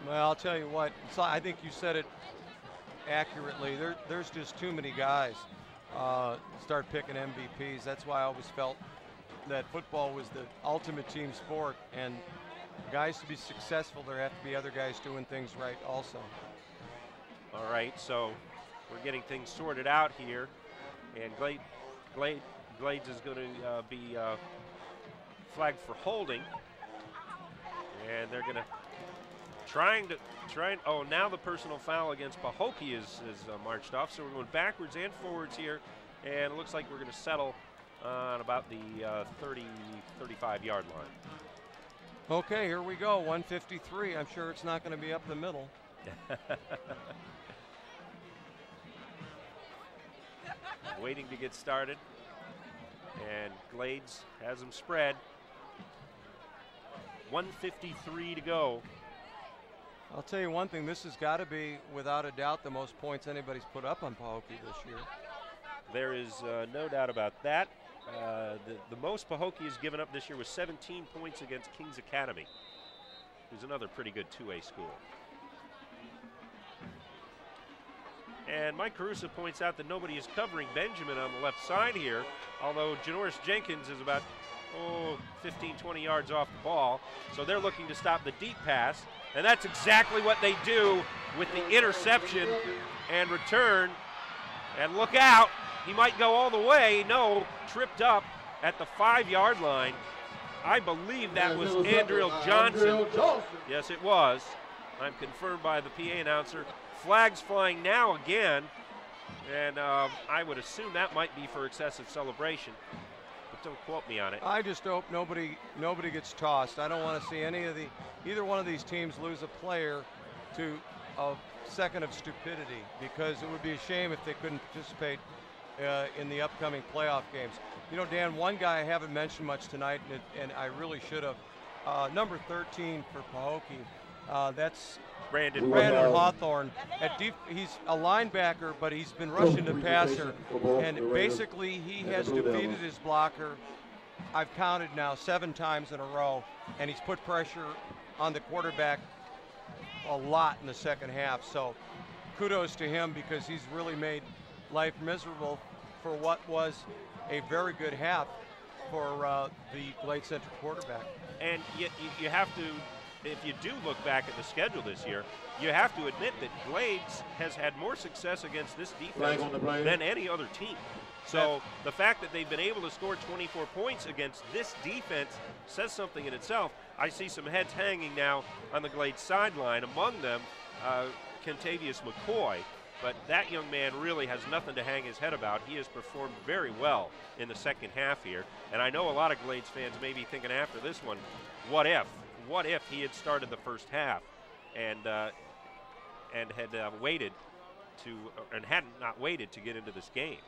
Well, I'll tell you what, I think you said it accurately. There's just too many guys start picking MVPs. That's why I always felt that football was the ultimate team sport, and guys to be successful, there have to be other guys doing things right also. All right, so we're getting things sorted out here, and Glades is going to be flagged for holding, and they're going to oh, now the personal foul against Pahokee is marched off, so we're going backwards and forwards here, and it looks like we're going to settle on about the 35-yard line. Okay, here we go, 153. I'm sure it's not going to be up the middle. Waiting to get started, and Glades has them spread. 1:53 to go. I'll tell you one thing, this has got to be, without a doubt, the most points anybody's put up on Pahokee this year. There is no doubt about that. The most Pahokee has given up this year was 17 points against Kings Academy, who's another pretty good 2A school. And Mike Caruso points out that nobody is covering Benjamin on the left side here, although Janoris Jenkins is about 15, 20 yards off the ball. So they're looking to stop the deep pass, and that's exactly what they do with the interception and return. And look out, he might go all the way. No, tripped up at the 5-yard line. I believe that was Andrew Johnson. Yes, it was. I'm confirmed by the PA announcer. Flags flying now again, and I would assume that might be for excessive celebration, but don't quote me on it. I just hope nobody gets tossed. I don't want to see either one of these teams lose a player to a second of stupidity, because it would be a shame if they couldn't participate in the upcoming playoff games. You know, Dan, one guy I haven't mentioned much tonight, and I really should have, number 13 for Pahokee, that's Brandon Hawthorne. He's a linebacker, but he's been rushing the passer, and basically he has defeated his blocker. I've counted now 7 times in a row, and he's put pressure on the quarterback a lot in the second half. So kudos to him, because he's really made life miserable for what was a very good half for the Glades Central quarterback. And you have to, if you do look back at the schedule this year, you have to admit that Glades has had more success against this defense than any other team. So the fact that they've been able to score 24 points against this defense says something in itself. I see some heads hanging now on the Glades sideline, among them Kentavious McCoy. But that young man really has nothing to hang his head about. He has performed very well in the second half here. And I know a lot of Glades fans may be thinking after this one, what if? What if he had started the first half and had waited to, and hadn't not waited to get into this game?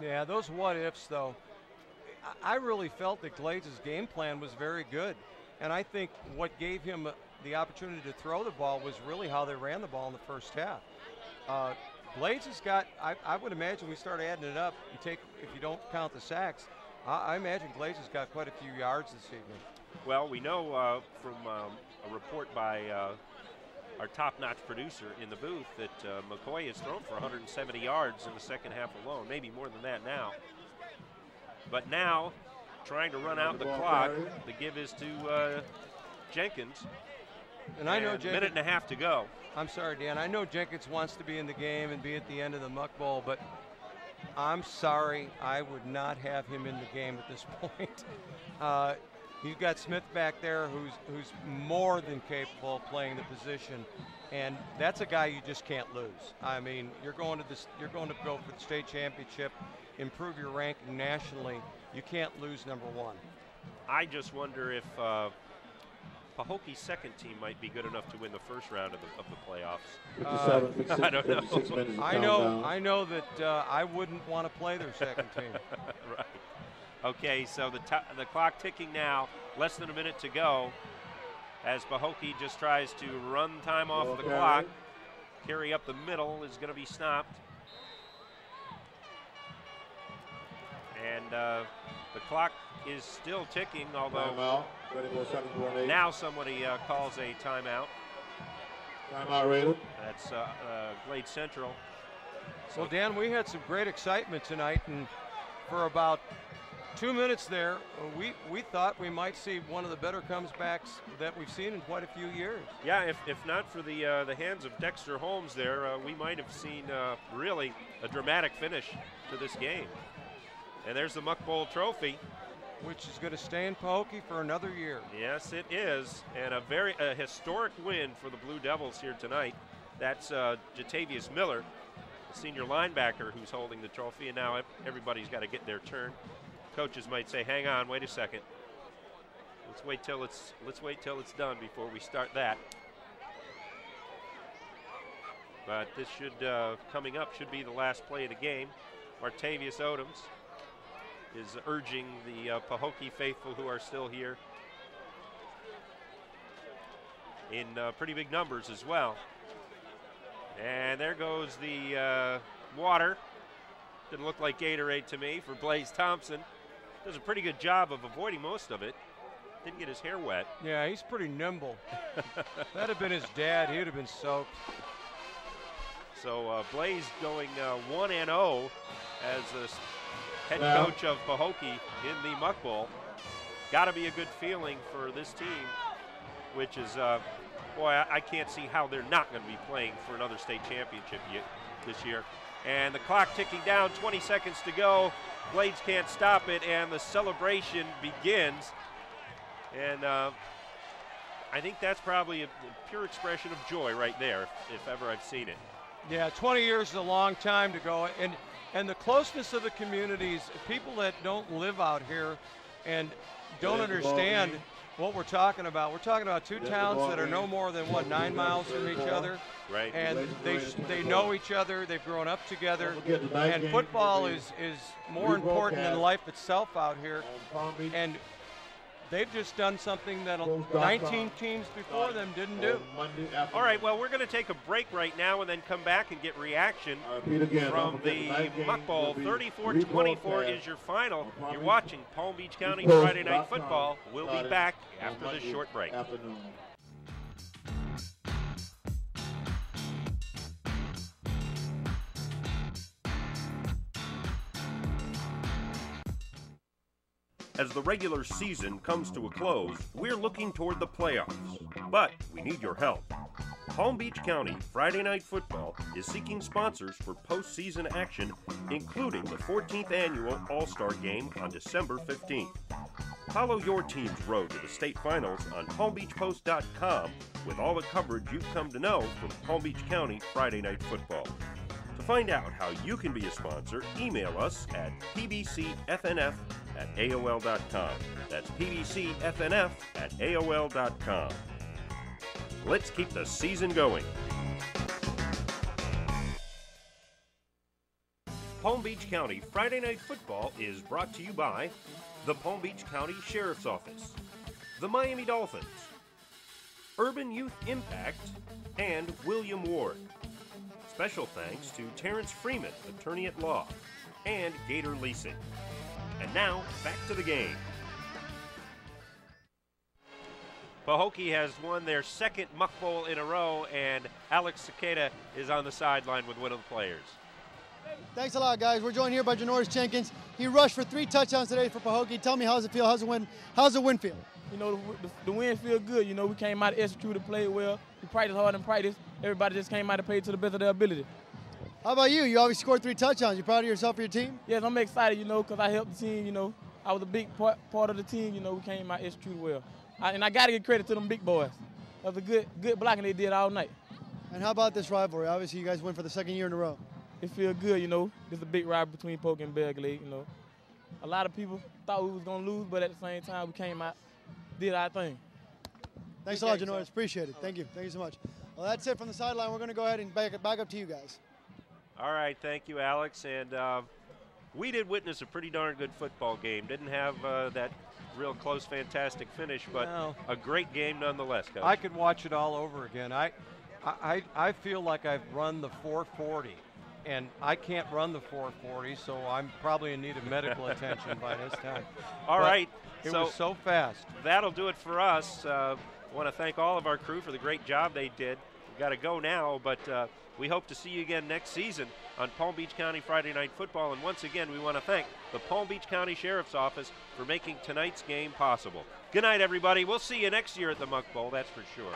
Yeah, those what ifs though. I really felt that Glades' game plan was very good, and I think what gave him the opportunity to throw the ball was really how they ran the ball in the first half. Glades has got, I would imagine, we start adding it up, if you don't count the sacks, I imagine Glades has got quite a few yards this evening. Well, we know from a report by our top-notch producer in the booth that McCoy has thrown for 170 yards in the second half alone, maybe more than that now. But now, trying to run out the clock, the give is to Jenkins. And I know a minute and a half to go. I'm sorry, Dan. I know Jenkins wants to be in the game and be at the end of the Muck Bowl, but I'm sorry, I would not have him in the game at this point. You've got Smith back there who's more than capable of playing the position, and that's a guy you just can't lose. I mean, you're going to go for the state championship, improve your ranking nationally. You can't lose number 1. I just wonder if Pahoke's second team might be good enough to win the first round of the playoffs. I don't know. I know that I wouldn't want to play their second team. Right. Okay, so the clock ticking now, less than a minute to go, as Pahokee just tries to run time off the clock. Carry up the middle is going to be stopped. And the clock is still ticking, although now somebody calls a timeout. Timeout rated. That's Glade Central. So well, Dan, we had some great excitement tonight, and for about 2 minutes there, we thought we might see one of the better comebacks that we've seen in quite a few years. Yeah, if not for the hands of Dexter Holmes there, we might have seen really a dramatic finish to this game. And there's the Muck Bowl trophy, which is going to stay in Pahokee for another year. Yes, it is, and a historic win for the Blue Devils here tonight. That's Jatavius Miller, the senior linebacker, who's holding the trophy, and now everybody's got to get their turn. Coaches might say, "Hang on, wait a second. Let's wait till it's done before we start that." But this should coming up should be the last play of the game. Martavius Odoms is urging the Pahokee faithful who are still here in pretty big numbers as well. And there goes the water. Didn't look like Gatorade to me for Blaze Thompson. Does a pretty good job of avoiding most of it. Didn't get his hair wet. Yeah, he's pretty nimble. That'd have been his dad. He would have been soaked. So Blaze going 1-0 as a head coach of Pahokee in the Muck Bowl. Got to be a good feeling for this team, which is, boy, I can't see how they're not going to be playing for another state championship this year. And the clock ticking down, 20 seconds to go. Blades can't stop it, and the celebration begins. And I think that's probably a pure expression of joy right there, if ever I've seen it. Yeah, 20 years is a long time to go. And the closeness of the communities, people that don't live out here and don't understand what we're talking about. We're talking about two towns that are no more than, 9 miles from each other. Right. And they know each other. They've grown up together. And football is more important than life itself out here. And they've just done something that 19 teams before them didn't do. All right, well, we're going to take a break right now and then come back and get reaction from the Muck Bowl. 34-24 is your final. You're watching Palm Beach County Friday Night Football. We'll be back after this short break. As the regular season comes to a close, we're looking toward the playoffs, but we need your help. Palm Beach County Friday Night Football is seeking sponsors for postseason action, including the 14th annual All-Star Game on December 15th. Follow your team's road to the state finals on palmbeachpost.com with all the coverage you've come to know from Palm Beach County Friday Night Football. To find out how you can be a sponsor, email us at pbcfnf@aol.com. That's pbcfnf@aol.com. Let's keep the season going. Palm Beach County Friday Night Football is brought to you by the Palm Beach County Sheriff's Office, the Miami Dolphins, Urban Youth Impact, and William Ward. Special thanks to Terrence Freeman, attorney at law, and Gator Leasing. And now, back to the game. Pahokee has won their second Muck Bowl in a row, and Alex Cicada is on the sideline with one of the players. Thanks a lot, guys. We're joined here by Janoris Jenkins. He rushed for 3 touchdowns today for Pahokee. Tell me, how's it feel? How's the win feel? You know, the win feel good. You know, we came out, executed, played well. We practiced hard in practice. Everybody just came out and played to the best of their ability. How about you? You obviously scored 3 touchdowns. You proud of yourself or your team? Yes, I'm excited, you know, because I helped the team, you know. I was a big part of the team, you know. We came out, executed well. And I got to give credit to them big boys. That was a good blocking they did all night. And how about this rivalry? Obviously, you guys win for the 2nd year in a row. It feels good, you know. It's a big rivalry between Polk and Belgrade, you know. A lot of people thought we was going to lose, but at the same time, we came out, did our thing. Thanks a lot, Janoris. Appreciate it. Thank you. Thank you so much. Well, that's it from the sideline. We're going to go ahead and back up to you guys. All right, thank you, Alex. And we did witness a pretty darn good football game. Didn't have that real close, fantastic finish, but a great game nonetheless, Coach. I could watch it all over again. I feel like I've run the 440, and I can't run the 440, so I'm probably in need of medical attention by this time. All right. It was so fast. That'll do it for us. I want to thank all of our crew for the great job they did. got to go now, but we hope to see you again next season on Palm Beach County Friday Night Football. And once again, we want to thank the Palm Beach County Sheriff's Office for making tonight's game possible. Good night, everybody. We'll see you next year at the Muck Bowl, that's for sure.